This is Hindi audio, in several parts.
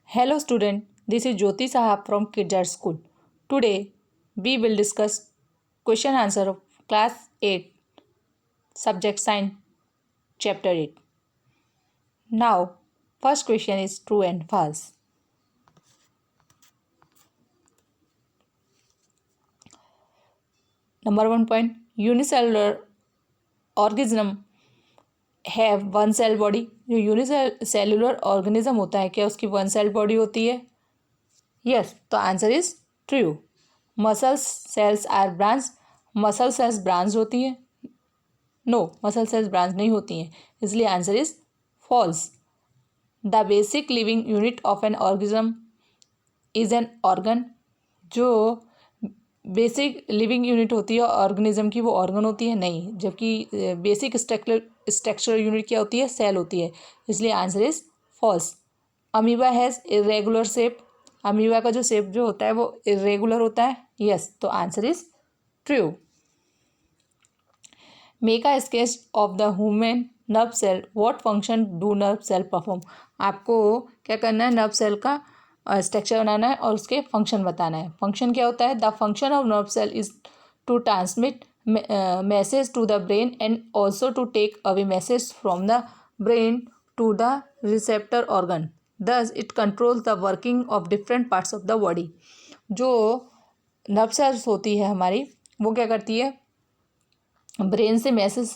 Hello student, this is Jyoti Saha from Kids Art School. Today we will discuss question answer of class 8 subject science chapter 8. Now first question is true and false. Number 1 point, unicellular organism have one cell body. जो यूनिसेलुलर ऑर्गेनिज्म होता है क्या उसकी वन सेल बॉडी होती है? यस, तो answer is true. Muscle cells are branch. Muscle cells branch होती हैं? नो, मसल सेल्स ब्रांच नहीं होती हैं, इसलिए answer is false. The basic living unit of an organism is an organ. जो बेसिक लिविंग यूनिट होती है ऑर्गेनिज्म की वो ऑर्गन होती है? नहीं, जबकि बेसिक स्ट्रक्चरल यूनिट क्या होती है? सेल होती है, इसलिए answer is false. Amoeba has irregular shape. Amoeba का जो शेप जो होता है वो इरेगुलर होता है? यस, तो answer is true. Make a sketch of the human nerve cell. What function do nerve cell perform. आपको क्या करना है? नर्व सेल का स्ट्रक्चर बनाना है और उसके फंक्शन बताना है. फंक्शन क्या होता है? The function of nerve cell is to transmit message to the brain and also to take away message from the brain to the receptor organ. Thus it controls the working of different parts of the body. जो नर्व सेल्स होती है हमारी, वो क्या करती है? ब्रेन से मैसेज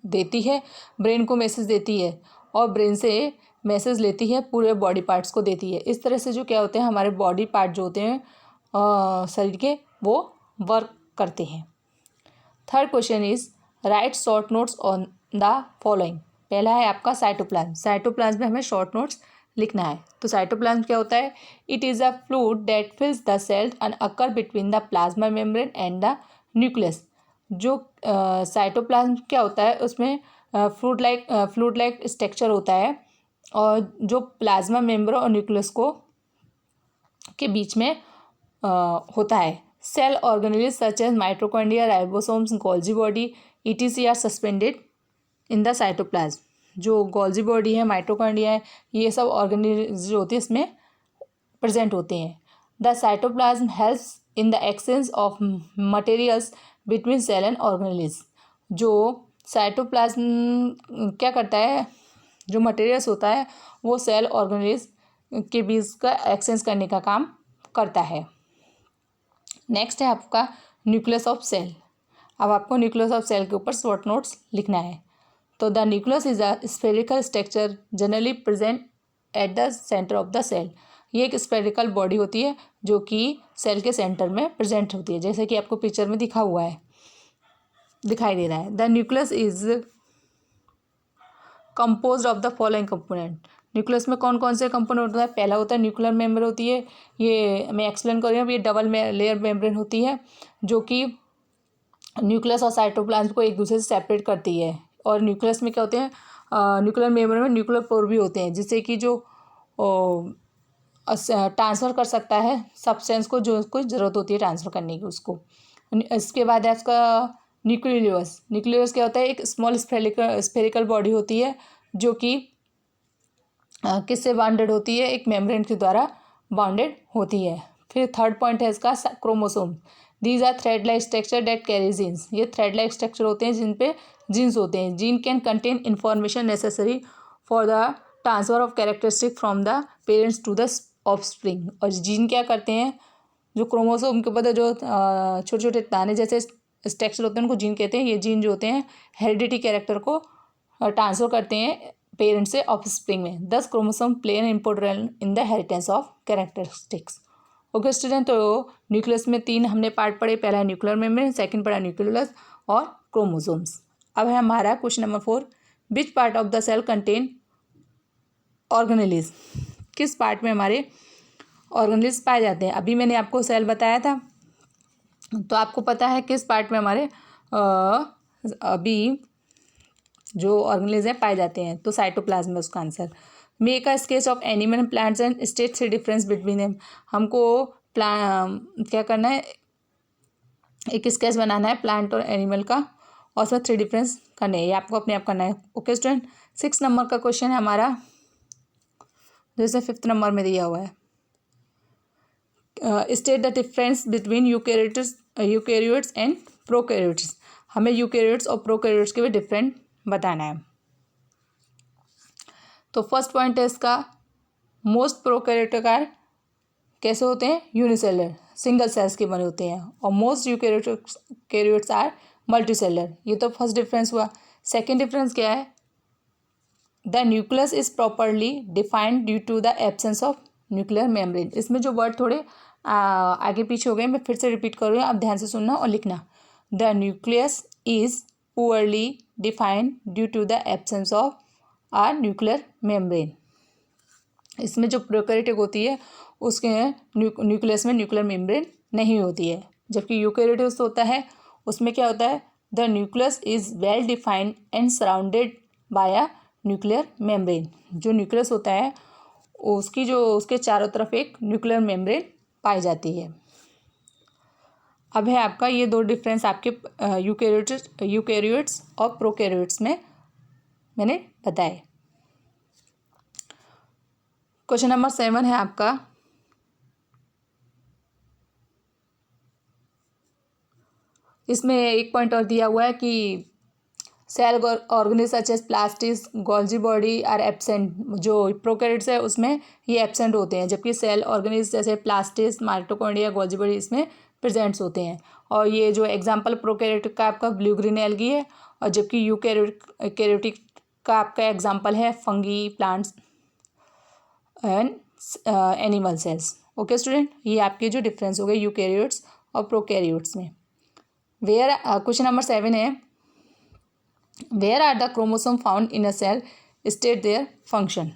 देती है, ब्रेन को मैसेज देती है और ब्रेन से मैसेज लेती है, पूरे बॉडी पार्ट्स को देती है. इस तरह से जो क्या होते हैं हमारे बॉडी पार्ट जो होते हैं शरीर के, वो वर्क करते हैं. Third question is right short notes on the following. पहला है आपका साइटोप्लाज्म. साइटोप्लाज्म में हमें शॉर्ट नोट्स लिखना है. तो साइटोप्लाज्म क्या होता है? It is a fluid that fills the cells and occur between the plasma membrane and the nucleus. जो साइटोप्लाज्म क्या होता है? उसमें फ्लूइड लाइक स्ट्रक्चर होता है और जो प्लाज्मा मेम्ब्रेन और न्यूक्लियस को के बीच में होता है. Cell organelle such as mitochondria, ribosomes, Golgi body etc are suspended in the cytoplasm. जो गोल्जी बॉडी है, माइटोकॉन्ड्रिया है, ये सब ऑर्गेनेल जो होती है इसमें प्रेजेंट होते हैं. The cytoplasm helps in the exchange of materials between cell and organelles. जो साइटोप्लाज्म क्या करता है? जो मटेरियल्स होता है वो सेल ऑर्गेनेल्स के बीच का एक्सचेंज करने का काम करता है. नेक्स्ट है आपका न्यूक्लियस ऑफ सेल. अब आपको न्यूक्लियस ऑफ सेल के ऊपर शॉर्ट नोट्स लिखना है. तो the nucleus is a spherical structure generally present at the centre of the cell. ये एक स्फेरिकल बॉडी होती है जो कि सेल के सेंटर में प्रेजेंट होती है, जैसे कि आपको पिक्चर में दिखा हुआ है, दिखाई दे रहा है. The nucleus is composed of the following component. Nucleus में कौन कौन से कंपोनेंट होता है? पहला होता है न्यूक्लियर मेम्ब्रेन होती है. ये मैं एक्सप्लेन कर रही हूँ. ये डबल लेयर मेम्ब्रेन होती है जो कि न्यूक्लियस और साइटोप्लाज्म को एक दूसरे से सेपरेट करती है. और न्यूक्लियस में क्या होते हैं? न्यूक्लियर मेम्ब्रेन में न्यूक्लियर पोर भी होते हैं, जिससे कि जो ट्रांसफ़र कर सकता है सब्सटेंस को, जो उसको ज़रूरत होती है ट्रांसफ़र करने की उसको. इसके बाद है उसका न्यूक्लियस. न्यूक्लियस क्या होता है? एक स्मॉल स्फेरिकल बॉडी होती है जो कि किससे बाउंडेड होती है? एक मेम्ब्रेन के द्वारा बाउंडेड होती है. फिर थर्ड पॉइंट है इसका chromosome. These are thread like structure that carry genes. ये थ्रेड लाइक स्ट्रक्चर होते हैं जिन पे जीन्स होते हैं. Gene can contain information necessary for the transfer of characteristic from the parents to the offspring. और जीन क्या करते हैं? जो क्रोमोसोम के ऊपर जो छोटे छोटे दाने जैसे स्ट्रक्चर होते हैं उनको जीन कहते हैं. ये जीन जो होते हैं हेरिडिटी कैरेक्टर को ट्रांसफर करते हैं पेरेंट्स से ऑफस्प्रिंग में. Thus chromosome play an important role in the heritance of characteristics. Okay student, तो न्यूक्लियस में 3 हमने पार्ट पढ़े. पहला है न्यूक्लियर मेम्ब्रेन, सेकंड पढ़ा न्यूक्लियस और क्रोमोसोम्स. अब है हमारा question number 4. Which part of the cell contain organelles. किस पार्ट में हमारे ऑर्गेनेल्स पाए जाते हैं? अभी मैंने आपको सेल बताया था, तो आपको पता है किस पार्ट में हमारे अभी जो ऑर्गेनेल्स हैं पाए जाते हैं. तो साइटोप्लाज्म में उसका answer. Make a sketch of animal and plants and state 3 difference between them. हमको क्या करना है? एक स्केच बनाना है प्लांट और एनिमल का और उसमें 3 डिफरेंस करने हैं. ये आपको अपने आप करना है. Okay student. 6 नंबर का क्वेश्चन है हमारा. जैसे 5th नंबर में दिया हुआ है, state the difference between eukaryotes and prokaryotes. हमें यूकैरियोट्स और प्रोकैरियोट्स के भी डिफरेंट बताना है। तो फर्स्ट पॉइंट है इसका, मोस्ट प्रोकैरियोटिक कैसे होते हैं, यूनिसेलर, सिंगल सेल्स के बने होते हैं, और मोस्ट यूकैरियोट्स आर मल्टीसेलर। ये तो फर्स्ट डिफरेंस हुआ। सेकेंड डिफरेंस क्या है, the nucleus is properly defined due to the absence of nuclear membrane. इसमें जो वर्ड थोड़े आगे पीछे हो गए, मैं फिर से रिपीट कर रही हूँ, आप ध्यान से सुनना और लिखना। The nucleus is poorly defined due to the absence of are nuclear membrane. इसमें जो प्रोकैरियोटिक होती है उसके न्यूक्लियस में न्यूक्लियर मेम्ब्रेन नहीं होती है, जबकि यूकैरियोट्स होता है उसमें क्या होता है, the nucleus is well defined and surrounded by a nuclear membrane. जो न्यूक्लियस होता है उसके चारों तरफ एक न्यूक्लियर मेम्ब्रेन पाई जाती है। अब है आपका ये दो डिफरेंस आपके यूकैरियोट्स और प्रोकैरियोट्स में मैंने बताए। क्वेश्चन नंबर 7 है आपका, इसमें एक पॉइंट और दिया हुआ है कि cell organelles such as plastids Golgi body are absent. जो प्रोकैरियोट्स है उसमें ये एब्सेंट होते हैं, जबकि सेल ऑर्गेनिज जैसे प्लास्टिस, माइटोकॉन्ड्रिया, गोल्जी बॉडी इसमें प्रेजेंट्स होते हैं। और ये जो एग्जांपल प्रोकैरियोटिक का आपका ब्लू ग्रीन एल्गी है, और जबकि यूकैरियोटिक का आपका एग्जांपल है fungi, plants and animal cells. Okay student, ये आपके जो डिफरेंस हो गए यूकैरियोट्स और प्रोकैरियोट्स में। वेयर क्वेश्चन नंबर 7 है, where are the chromosome found in a cell state their function.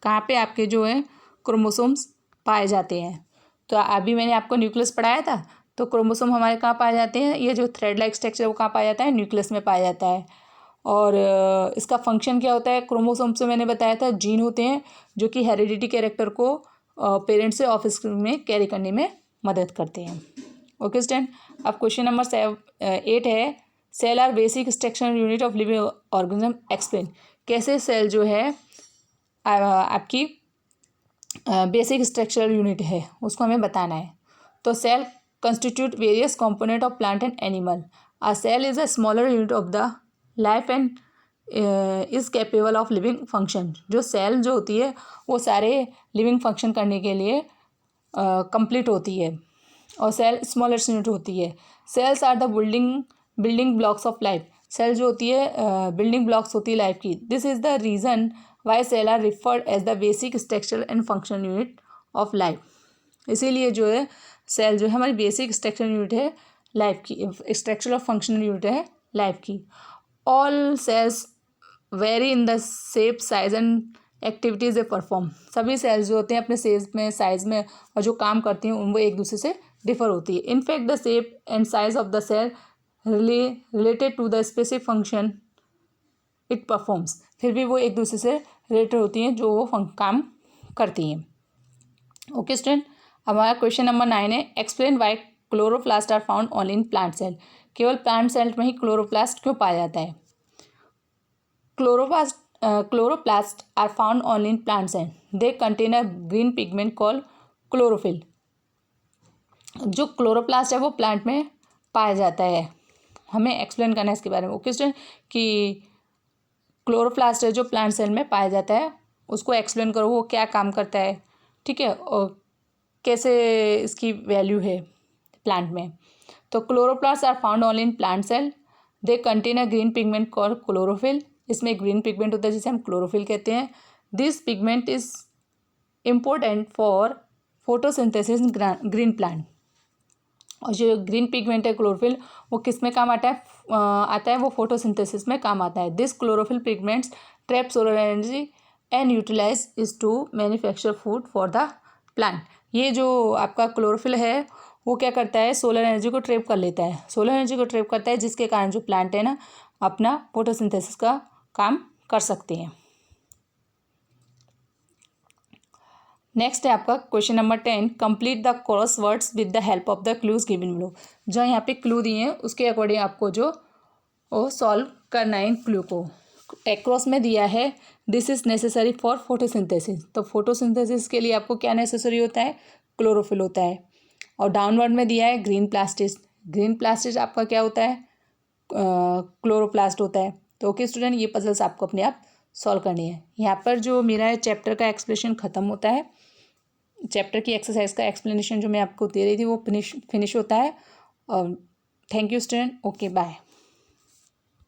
कहाँ पे आपके जो है क्रोमोसोम्स पाए जाते हैं। तो अभी मैंने आपको न्यूक्लियस पढ़ाया था, तो क्रोमोसोम हमारे कहाँ पाए जाते हैं, ये जो थ्रेड लाइक स्ट्रक्चर वो कहाँ पाया जाता है, न्यूक्लियस में पाया जाता है। और इसका फंक्शन क्या होता है, क्रोमोसोम से मैंने बताया था जीन होते हैं जो कि हेरिडिटी कैरेक्टर को पेरेंट्स से ऑफिस में कैरी करने में मदद करते हैं। ओके स्टूडेंट, अब क्वेश्चन नंबर 8 है, cell are basic structural unit of living organism, explain. कैसे सेल जो है आपकी बेसिक स्ट्रक्चरल यूनिट है उसको हमें बताना है। तो cell constitute various component of plant and animal. A cell is a smaller unit of the life and is capable of living function. जो सेल जो होती है वो सारे लिविंग फंक्शन करने के लिए कंप्लीट होती है, और सेल स्मॉलेस्ट यूनिट होती है। Cells are the building blocks of life. Cell जो होती है बिल्डिंग ब्लॉक्स होती है लाइफ की। This is the reason why cell are referred as the basic structural and functional unit of life. इसीलिए जो है सेल जो है हमारी बेसिक स्ट्रक्चरल यूनिट है लाइफ की, स्ट्रक्चरल और फंक्शनल यूनिट है लाइफ की। All cells vary in the shape, size and activities a perform. सभी सेल्स जो होते हैं अपने शेप में, साइज में और जो काम करती हैं वो एक दूसरे से डिफर होती है। In fact the shape and size of the cell related to the specific function it performs. फिर भी वो एक दूसरे से रिलेटेड होती हैं जो वो काम करती हैं। ओके स्टूडेंट, हमारा क्वेश्चन नंबर 9 है, explain why chloroplast are found only in plant cell. केवल प्लांट सेल में ही क्लोरोप्लास्ट क्यों पाया जाता है। Chloroplast are found only in plant cell, they contain a green pigment called chlorophyll. जो क्लोरोप्लास्ट है वो प्लांट में पाया जाता है, हमें एक्सप्लेन करना है इसके बारे में। ओके स्टूडेंट, कि क्लोरोप्लास्ट है जो प्लांट सेल में पाया जाता है उसको एक्सप्लेन करो, वो क्या काम करता है, ठीक है, और कैसे इसकी वैल्यू है प्लांट में। तो chloroplast are found only in plant cell, they contain a green pigment called chlorophyll. इसमें एक ग्रीन पिगमेंट होता है जिसे हम क्लोरोफिल कहते हैं। This pigment is important for photosynthesis in green plant. और जो ग्रीन पिगमेंट है क्लोरोफिल वो किस में काम आता है वो फोटोसिंथेसिस में काम आता है। This chlorophyll pigments trap solar energy and utilise is to manufacture food for the plant. ये जो आपका क्लोरोफिल है वो क्या करता है, सोलर एनर्जी को ट्रैप कर लेता है, सोलर एनर्जी को ट्रैप करता है, जिसके कारण जो प्लांट है ना अपना फोटोसिंथेसिस का काम कर सकते हैं। नेक्स्ट है आपका question number 10, complete the cross words with the help of the clues given below. जो यहाँ पे क्लू दिए हैं उसके अकॉर्डिंग आपको जो वो सॉल्व करना है इन क्लू को। एक्रोस में दिया है this is necessary for photosynthesis, तो फोटोसिंथेसिस के लिए आपको क्या नेसेसरी होता है, क्लोरोफिल होता है। और डाउनवर्ड में दिया है ग्रीन प्लास्टिस, ग्रीन प्लास्टिस आपका क्या होता है, क्लोरोप्लास्ट होता है। तो ओके स्टूडेंट, ये पजल्स आपको अपने आप सॉल्व करनी है। यहाँ पर जो मेरा चैप्टर का एक्सप्लेनेशन ख़त्म होता है, चैप्टर की एक्सरसाइज का एक्सप्लेनेशन जो मैं आपको दे रही थी वो फिनिश होता है। Thank you student, okay bye.